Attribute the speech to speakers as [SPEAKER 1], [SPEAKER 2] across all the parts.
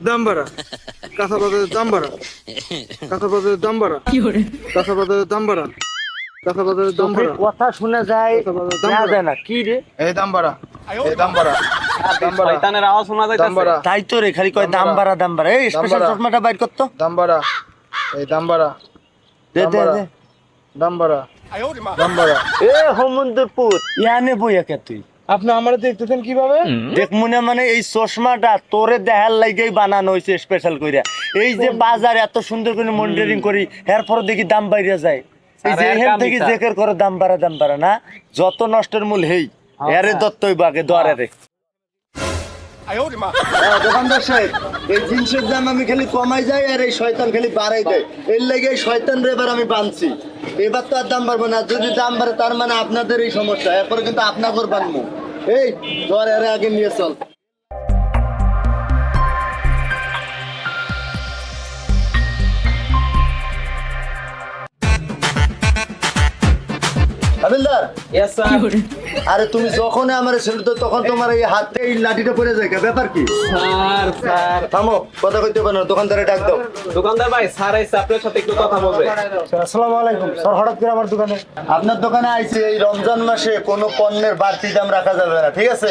[SPEAKER 1] দাম বাড়া, কাঁচা বাজারের দাম বাড়া, কাঁচা বাজারের দাম বাড়া, কাঁচা বাজারের দাম বাড়া, কাঁচা বাজারের দাম বাড়া,
[SPEAKER 2] কথা শোনা যায়,
[SPEAKER 1] কাঁচা বাজারের দাম
[SPEAKER 2] দেখা
[SPEAKER 1] বাড়া।
[SPEAKER 2] যায় না কি রে?
[SPEAKER 1] এই দাম বাড়া, এই দাম বাড়া, দাম বাড়া,
[SPEAKER 3] শয়তানের আওয়াজ শোনা
[SPEAKER 1] দাম
[SPEAKER 3] যাইতাছে।
[SPEAKER 1] বাড়া,
[SPEAKER 2] তাই তো রে, খালি কয় দাম বাড়া দাম বাড়া। এই
[SPEAKER 1] দাম
[SPEAKER 2] স্পেশাল
[SPEAKER 1] বাড়া।
[SPEAKER 2] চশমাটা বাইর করতো।
[SPEAKER 1] দাম বাড়া, এই দাম বাড়া,
[SPEAKER 2] দে
[SPEAKER 1] দাম
[SPEAKER 2] দে
[SPEAKER 1] বাড়া,
[SPEAKER 2] দে।
[SPEAKER 1] দাম বাড়া, দাম বাড়া।
[SPEAKER 2] এ হোমন্দপুর ইয়ানে বইয়া কে তুই?
[SPEAKER 1] আপনি আমারে দেখতেছেন কিভাবে?
[SPEAKER 2] দেখ মনে মানে এই চশমাটা তোরে দেখার লাগেই বানানো হয়েছে স্পেশাল কইরা। এই যে বাজার এত সুন্দর করে মনিটরিং করি, এরপর দেখি দাম বাইরে যায়। এই যে
[SPEAKER 3] স্যার, এর
[SPEAKER 2] এখান
[SPEAKER 3] কামই
[SPEAKER 2] থেকে
[SPEAKER 3] স্যার।
[SPEAKER 2] জেকের করে দাম বাড়া না, যত নষ্টের মূল হেই এরে দত্তই বাগে দরে রে। দোকানদার সাহেব, এই জিনিসের দাম আমি খালি কমাই যাই আর এই শয়তান খালি বাড়াই দেয়। এর লেগে এই শয়তান রে এবার আমি বানছি। এবার তো আর দাম বাড়বে না, যদি দাম বাড়ে তার মানে আপনাদের এই সমস্যা, এরপরে কিন্তু আপনাদের বানবো। এই ধর এর আগে নিয়ে চল। হাবিলদার,
[SPEAKER 3] ইয়েস স্যার।
[SPEAKER 2] আরে তুমি যখন আমার ছেড়ে তো তখন তোমার এই হাতে এই লাঠিটা পড়ে যায়, ব্যাপার কি?
[SPEAKER 3] স্যার স্যার
[SPEAKER 2] থামো, কথা কইতে পারো না, দোকানদারে ডাক দাও।
[SPEAKER 3] দোকানদার ভাই, স্যার আইছে আপনার সাথে একটু কথা বলবে।
[SPEAKER 1] আসসালামু আলাইকুম স্যার, হঠাৎ করে আমার দোকানে?
[SPEAKER 2] আপনার দোকানে আইছে এই রমজান মাসে কোনো পণ্যের বাড়তি দাম রাখা যাবে না, ঠিক আছে?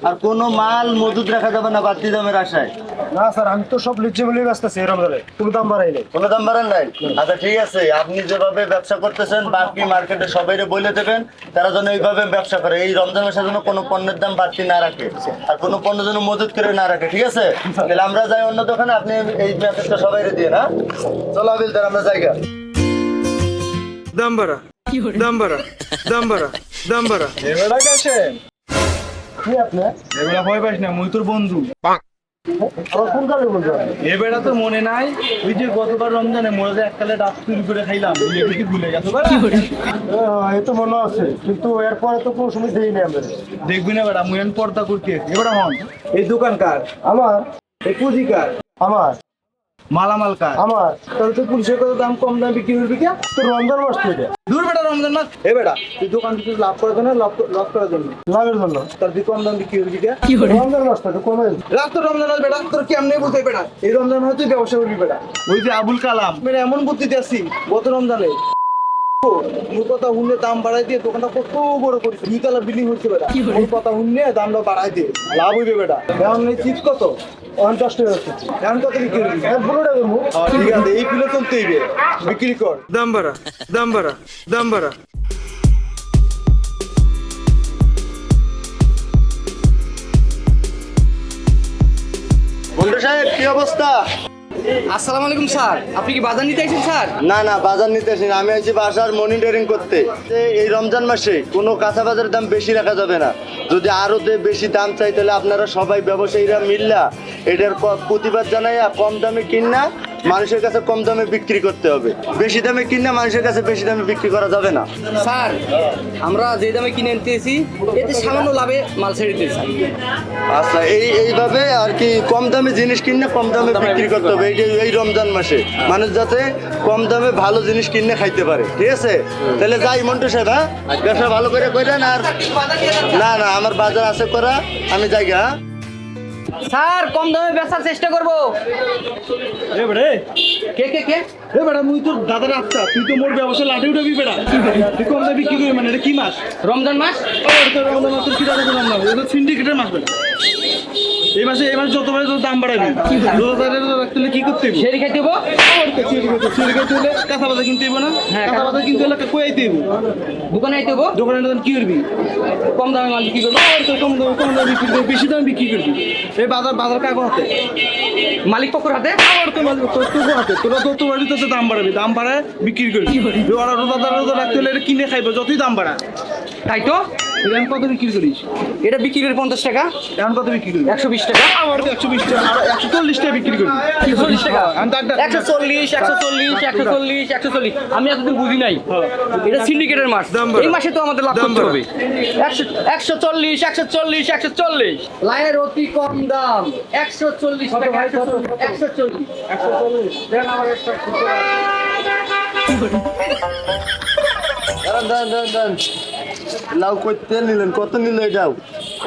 [SPEAKER 2] আর কোনো মাল মজুদ রাখা যাবে না বাড়তি দামের আশায়।
[SPEAKER 1] না স্যার, আমি তো সব লিচে বলেই ব্যস্ত আছি এই রমজানে, কোনো দাম বাড়াই নাই।
[SPEAKER 2] কোনো দাম বাড়ান নাই? আচ্ছা ঠিক আছে, আপনি যেভাবে ব্যবসা করতেছেন বাকি মার্কেটে সবাইরে বলে দেবেন তারা যেন এইভাবে ব্যবসা করে। এই রমজান মাসের জন্য কোনো পণ্যের দাম বাড়তি না রাখে আর কোনো পণ্য যেন মজুদ করে না রাখে, ঠিক আছে? তাহলে আমরা যাই অন্য দোকানে, আপনি এই মেসেজটা সবাইরে দিয়ে না। চলো আবিলদার, আমরা জায়গা।
[SPEAKER 1] দাম বাড়া, দাম বাড়া, দাম বাড়া, দাম বাড়া। এবেলা কাছে
[SPEAKER 2] কি আপনি?
[SPEAKER 1] এবেলা ভয় পাইস না, মুই তোর বন্ধু।
[SPEAKER 2] আমার কোন কালে বলছো?
[SPEAKER 1] এ বেড়া তোর মনে নাই? ওই যে গতবার রমজানে মোরা যে এককালে ডাব চুরি করে খাইলাম, এগুলো কি ভুলে গেছো?
[SPEAKER 2] এই তো মনে আছে, কিন্তু এরপরে তো কোনো সময় দেই না আমরা।
[SPEAKER 1] দেখবি না বেড়া, মুই এখন পর্দা করতে এবারে হন। এই দোকান কার?
[SPEAKER 2] আমার
[SPEAKER 1] এই পুঁজি কার?
[SPEAKER 2] আমার
[SPEAKER 1] মালামাল কার?
[SPEAKER 2] আমার
[SPEAKER 1] তাহলে তুই পুলিশের কত দাম কম দাম বিক্রি করবি কে?
[SPEAKER 2] তো রমজান মাস থেকে
[SPEAKER 1] দূর বেটা রমজান মাস। এ বেটা, তুই দোকান থেকে লাভ করার জন্য লস করার জন্য
[SPEAKER 2] লাভের জন্য
[SPEAKER 1] তার তুই কম দাম বিক্রি করবি কে?
[SPEAKER 2] রমজান মাস থেকে কমে।
[SPEAKER 1] রাত তো রমজান মাস বেটা, তোর কেমনে বুঝতে বেটা? এই রমজান মাসে তুই ব্যবসা করবি বেটা। ওই যে আবুল কালাম বেটা এমন বুদ্ধিতে আসি গত রমজানে মোর কথা শুনলে দাম বাড়াই দিয়ে দোকানটা কত বড় করিস, 2 তলা বিল্ডিং হচ্ছে বেটা। মোর কথা শুনলে দামটা বাড়াই দিয়ে লাভ হইবে বেটা। এখন এই চিপস কত?
[SPEAKER 2] 50 টাকা আছে।
[SPEAKER 1] এখন কত বিক্রি করবি?
[SPEAKER 2] 15 টাকা করবো।
[SPEAKER 1] ঠিক আছে, এই কিলো চলতে হইবে, বিক্রি কর। দাম বাড়া, দাম বাড়া, দাম বাড়া।
[SPEAKER 2] বন্ধু সাহেব, কি অবস্থা?
[SPEAKER 4] আসসালামু আলাইকুম স্যার, আপনি কি বাজার নিতে আসছেন স্যার?
[SPEAKER 2] না না, বাজার নিতে আসি না, আমি আছি বাজার মনিটরিং করতে। এই রমজান মাসে কোনো কাঁচা বাজারের দাম বেশি রাখা যাবে না। যদি আরো বেশি দাম চাই তাহলে আপনারা সবাই ব্যবসায়ীরা মিললা এটার প্রতিবাদ জানাইয়া কম দামে কিনা মানুষের কাছে কম দামে বিক্রি করতে হবে। বেশি দামে কিনা মানুষের কাছে বেশি দামে বিক্রি করা যাবে না।
[SPEAKER 4] স্যার, আমরা যে দামে কিনে আনতেছি এতে সামান্য লাভে মাল ছেড়ে দিতেছি।
[SPEAKER 2] আচ্ছা, এইভাবে আর কি কম দামে জিনিস কিনে কম দামে বিক্রি করতে হবে এই রমজান মাসে, মানুষ যাতে কম দামে ভালো জিনিস কিনে খাইতে পারে, ঠিক আছে? তাহলে যাই মন্টু সাহেব, হ্যাঁ, ব্যবসা ভালো করে করেন। আর না না, আমার বাজার আছে করা, আমি যাই গা।
[SPEAKER 4] স্যার, কম দামে বেচার চেষ্টা করবো।
[SPEAKER 1] এ বেড়ে,
[SPEAKER 4] কে কে কে?
[SPEAKER 1] এ বেড়া, মুই তোর দাদার আত্মা, তুই তো মোর ব্যবসা লাঠি উঠাবি বেড়া। তুই কম দামে বিক্রি করবি মানে এটা কি মাস?
[SPEAKER 4] রমজান মাস।
[SPEAKER 1] রমজান মাস তোর কি দাদা দাম না? এটা সিন্ডিকেটের মাস বেড়া। এই মাসে যতবারে তোর দাম বাড়াবি, রোজাদারের রাখতে হলে কি করতে হইব?
[SPEAKER 4] সেরি খাইতে হবো।
[SPEAKER 1] চুরি খাইতে হলে কাঁচা বাজার কিনতে হইব না?
[SPEAKER 4] হ্যাঁ,
[SPEAKER 1] কাঁচা বাজার কিনতে হলে কই আইতে হইব?
[SPEAKER 4] দোকানে আইতে হবো।
[SPEAKER 1] দোকানে তখন কি করবি?
[SPEAKER 4] কম দামে মাল বিক্রি করবো।
[SPEAKER 1] আর তোর কম দামে বিক্রি করবি, বেশি দামে বিক্রি করবি। এই বাজার কাগজ হাতে,
[SPEAKER 4] মালিক পক্ষর হাতে।
[SPEAKER 1] আর তোর হাতে, তোরা তো তোর বাড়িতে তো দাম বাড়াবি, দাম বাড়ায় বিক্রি করবি। ওরা রোজাদার রাখতে হলে এটা কিনে খাইবে যতই দাম বাড়া।
[SPEAKER 4] তাই তো,
[SPEAKER 1] এটা আমি কত বিক্রি করিস?
[SPEAKER 4] এটা বিক্রি করি 50 টাকা।
[SPEAKER 1] এখন কত বিক্রি করবি?
[SPEAKER 4] 120 টাকা।
[SPEAKER 1] আমার তো 120 টাকা, আর 140 টাকা বিক্রি করবি।
[SPEAKER 4] 140 টাকা।
[SPEAKER 1] আমি তো
[SPEAKER 4] 140, 140, 140, 140। আমি এতদিন বুঝি নাই এটা সিন্ডিকেটের মাস। এই মাসে তো আমাদের লাভ করতে হবে। 140, 140, 140। লাইনের অতি কম দাম 140 টাকা। 140। দেন আমার একটা
[SPEAKER 2] দাঁড়ান, লাউ কই তেল নিলেন, কত নিল এটাও?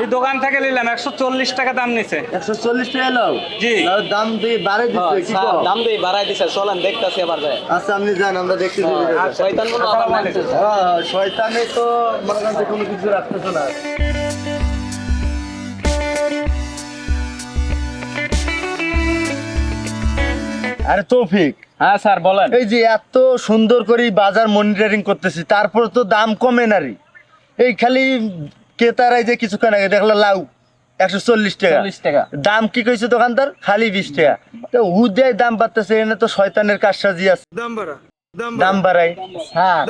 [SPEAKER 5] এই দোকান থেকে নিলাম 140 টাকা দাম নিছে।
[SPEAKER 2] 140 টাকা লাও
[SPEAKER 5] জি।
[SPEAKER 2] লাও দাম দিয়ে বাড়াই দিচ্ছে কি
[SPEAKER 3] স্যার
[SPEAKER 2] কও?
[SPEAKER 3] দাম দিয়ে বাড়াই দিছে, চলেন দেখতাছি আবার যায়।
[SPEAKER 2] আচ্ছা আপনি যান, আমরা দেখতেছি
[SPEAKER 3] আর শয়তান মনে আবার নামছে।
[SPEAKER 2] হ্যাঁ শয়তানে তো মনে করেন যে কোনো কিছু রাখতেছে না। আরে তৌফিক,
[SPEAKER 5] হ্যাঁ স্যার বলেন।
[SPEAKER 2] এই যে এত সুন্দর করে বাজার মনিটরিং করতেছি, তারপর তো দাম কমে না রে। এই খালি ক্রেতারাই যে কিছুক্ষণ আগে দেখলো লাউ 140 টাকা।
[SPEAKER 5] 40 টাকা।
[SPEAKER 2] দাম কি কইছে দোকানদার? খালি 20 টাকা। তো হুদায় দাম বাড়তেছে, এনে তো শয়তানের কারসাজি আছে। দাম বাড়ায়।
[SPEAKER 5] হ্যাঁ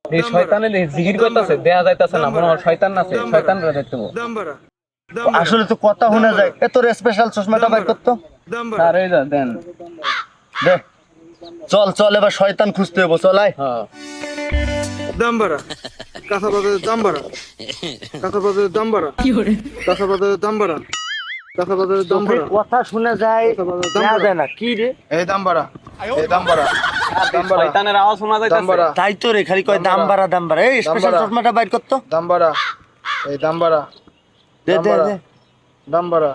[SPEAKER 5] এই শয়তানে জিকির করতেছে, দেখা যাইতাছে না, মনে হয় শয়তান আছে, শয়তানরা দেখতে পাবো।
[SPEAKER 2] আসলে তো কথা শোনা যায়। এত স্পেশাল চশমাটা বাইর করতো।
[SPEAKER 5] স্যার এই দেন।
[SPEAKER 2] দে চল চল, এবার শয়তান খুঁজতে হবো, চল আয়।
[SPEAKER 5] হ্যাঁ
[SPEAKER 1] দাম বাড়া, কাঁচা বাজারের দাম বাড়া, কাঁচা বাজারের দাম বাড়া, কাঁচা বাজারের দাম বাড়া, কাঁচা বাজারের দাম বাড়া,
[SPEAKER 2] কথা শোনা যায়, দেখা যায় না কি রে?
[SPEAKER 1] এই দাম বাড়া, এই দাম বাড়া, দাম বাড়া,
[SPEAKER 3] শয়তানের আওয়াজ শোনা
[SPEAKER 1] দাম
[SPEAKER 3] যাইতাছে।
[SPEAKER 1] বাড়া,
[SPEAKER 2] তাই তো রে, খালি কয় দাম বাড়া দাম বাড়া। এই স্পেশাল
[SPEAKER 1] বাড়া।
[SPEAKER 2] চশমাটা বাইর করতো।
[SPEAKER 1] দাম বাড়া, এই দাম বাড়া,
[SPEAKER 2] দে
[SPEAKER 1] দাম
[SPEAKER 2] দে
[SPEAKER 1] বাড়া,
[SPEAKER 2] দে।
[SPEAKER 1] দাম বাড়া,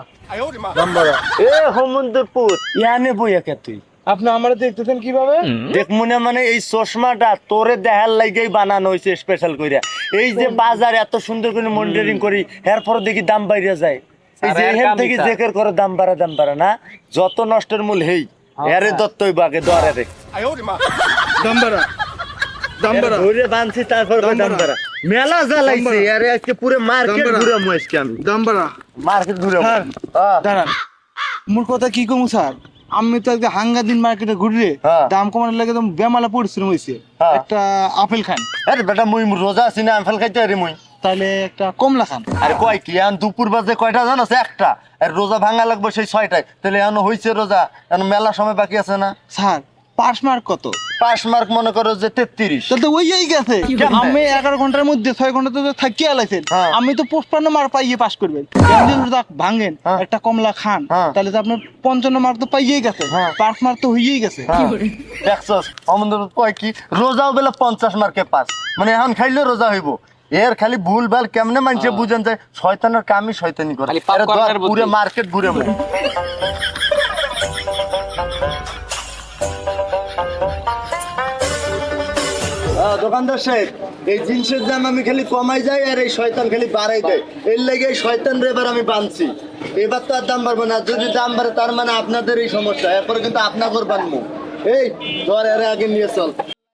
[SPEAKER 1] দাম বাড়া।
[SPEAKER 2] এ হোমন্দপুর ইয়ানে বইয়া কে তুই?
[SPEAKER 1] আপনি আমার দেখতেছেন কিভাবে?
[SPEAKER 2] দেখ মনে মানে এই চশমাটা তোরে দেখার লাগেই বানানো হয়েছে স্পেশাল কইরা। এই যে বাজার এত সুন্দর করে মনিটরিং করি, এরপর দেখি দাম বাইরে যায়। এই যে
[SPEAKER 3] স্যার, এর
[SPEAKER 2] এখান
[SPEAKER 3] কামই
[SPEAKER 2] থেকে
[SPEAKER 3] স্যার।
[SPEAKER 2] জেকের করে দাম বাড়া না, যত নষ্টের মূল হেই এরে দত্তই বাগে দরে রে।
[SPEAKER 1] দাম বাড়া, দাম বাড়া,
[SPEAKER 2] ধরে বানছি তারপর
[SPEAKER 1] দাম
[SPEAKER 2] দাম
[SPEAKER 1] বাড়া।
[SPEAKER 2] বাড়া। মেলা জ্বালাইছে
[SPEAKER 1] বাড়া।
[SPEAKER 2] আরে, আজকে পুরো মার্কেট
[SPEAKER 1] দাম বাড়া।
[SPEAKER 2] ঘুরামু আজকে আমি।
[SPEAKER 1] দাম বাড়া।
[SPEAKER 2] মার্কেট ঘুরামু।
[SPEAKER 1] স্যার, দাঁড়ান, মোর কথা কি কমু স্যার? আমি তো আজকে হাঙ্গা দিন মার্কেটে ঘুরে
[SPEAKER 2] হ্যাঁ।
[SPEAKER 1] দাম কমানোর লাগে তো বেমালা পরিশ্রম হয়েছে।
[SPEAKER 2] হ্যাঁ।
[SPEAKER 1] একটা আপেল খান,
[SPEAKER 2] আরে বেটা মুই রোজা আছি না, আমফেল খাইতে আরে মুই।
[SPEAKER 1] তাহলে একটা কমলা খান।
[SPEAKER 2] আরে কয় কি এখন দুপুর বাজে কয়টা জানোস? একটা। আর রোজা ভাঙা লাগবে সেই 6টায়। তাহলে এখন হইছে রোজা, এখন মেলা সময় বাকি আছে না।
[SPEAKER 1] স্যার পাস মার্ক কত?
[SPEAKER 2] পাস মার্ক মনে করো যে 33।
[SPEAKER 1] তাহলে তো ওই গেছে। আমি 11 ঘন্টার মধ্যে 6 ঘন্টা তো থাকিয়ে আলাইছেন।
[SPEAKER 2] হ্যাঁ।
[SPEAKER 1] আমি তো 55 মার্ক পাইয়ে পাস করবেন। এমনি রোজা ভাঙেন,
[SPEAKER 2] হ্যাঁ।
[SPEAKER 1] একটা কমলা খান,
[SPEAKER 2] হ্যাঁ।
[SPEAKER 1] তাহলে তো আপনার 55 মার্ক তো পাইয়েই গেছে।
[SPEAKER 2] হ্যাঁ।
[SPEAKER 1] পাস মার্ক তো হইয়েই গেছে।
[SPEAKER 2] দেখছস অমন কয় কি রোজাও বেলা 50 মার্কে পাস, মানে এখন খাইলে রোজা হইব। এর খালি ভুল ভাল কেমনে মানুষে বুঝেন যায়, শয়তানের কামই শয়তানি করে।
[SPEAKER 3] খালি পাপ করার বুদ্ধি।
[SPEAKER 2] পুরো মার্কেট ঘুরে মু। দোকানদার সাহেব, এই জিনিসের দাম আমি খালি কমাই যাই আর এই শয়তান খালি বাড়াই দেয়। এর লেগে এই শয়তান রে এবার আমি বানছি। এবার তো আর দাম বাড়বে না, যদি দাম বাড়ে তার মানে আপনাদের এই সমস্যা, এরপরে কিন্তু আপনাদের বানবো। এই ধর এর আগে নিয়ে চল।